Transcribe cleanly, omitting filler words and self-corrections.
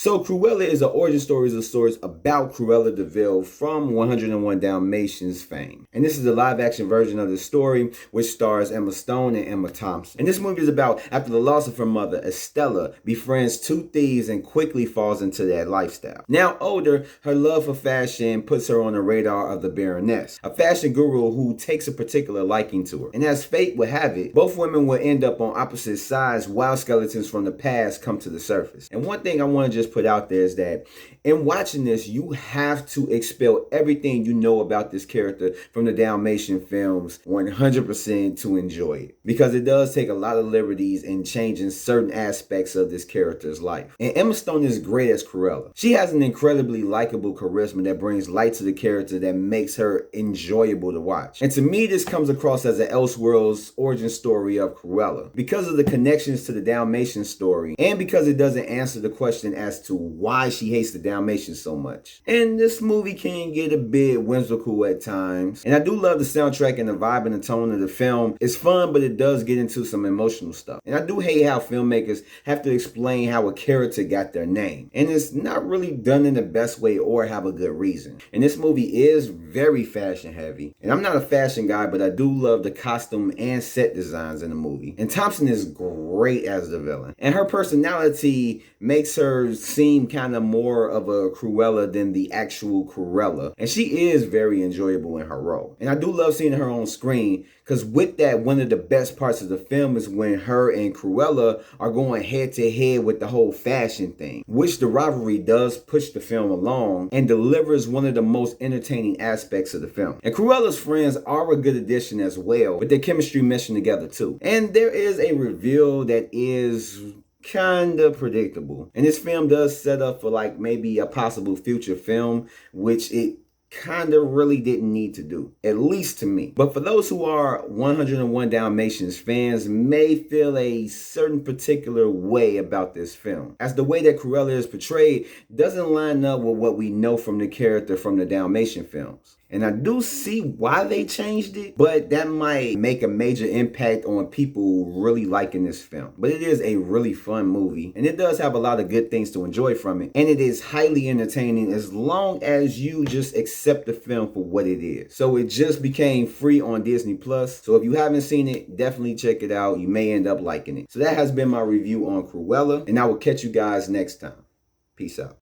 So Cruella is an origin story of sorts about Cruella de Vil from 101 Dalmatians fame. And this is a live action version of the story which stars Emma Stone and Emma Thompson. And this movie is about after the loss of her mother, Estella befriends two thieves and quickly falls into that lifestyle. Now older, her love for fashion puts her on the radar of the Baroness, a fashion guru who takes a particular liking to her. And as fate would have it, both women will end up on opposite sides while skeletons from the past come to the surface. And one thing I want to just put out there is that in watching this, you have to expel everything you know about this character from the Dalmatian films 100% to enjoy it. Because it does take a lot of liberties in changing certain aspects of this character's life. And Emma Stone is great as Cruella. She has an incredibly likable charisma that brings light to the character that makes her enjoyable to watch. And to me, this comes across as an Elseworlds origin story of Cruella. Because of the connections to the Dalmatian story, and because it doesn't answer the question as to why she hates the Dalmatians so much. And this movie can get a bit whimsical at times. And I do love the soundtrack and the vibe and the tone of the film. It's fun, but it does get into some emotional stuff. And I do hate how filmmakers have to explain how a character got their name. And it's not really done in the best way or have a good reason. And this movie is very fashion heavy. And I'm not a fashion guy, but I do love the costume and set designs in the movie. And Thompson is great as the villain. And her personality makes her seem kind of more of a Cruella than the actual Cruella. And she is very enjoyable in her role. And I do love seeing her on screen because with that, one of the best parts of the film is when her and Cruella are going head to head with the whole fashion thing, which the rivalry does push the film along and delivers one of the most entertaining aspects of the film. And Cruella's friends are a good addition as well, with their chemistry meshing together too. And there is a reveal that is kind of predictable. And this film does set up for like maybe a possible future film, which it kind of really didn't need to do, at least to me. But for those who are 101 Dalmatians fans may feel a certain particular way about this film, as the way that Cruella is portrayed doesn't line up with what we know from the character from the Dalmatian films. And I do see why they changed it, but that might make a major impact on people really liking this film. But it is a really fun movie, and it does have a lot of good things to enjoy from it. And it is highly entertaining as long as you just accept the film for what it is. So it just became free on Disney Plus. So if you haven't seen it, definitely check it out. You may end up liking it. So that has been my review on Cruella, and I will catch you guys next time. Peace out.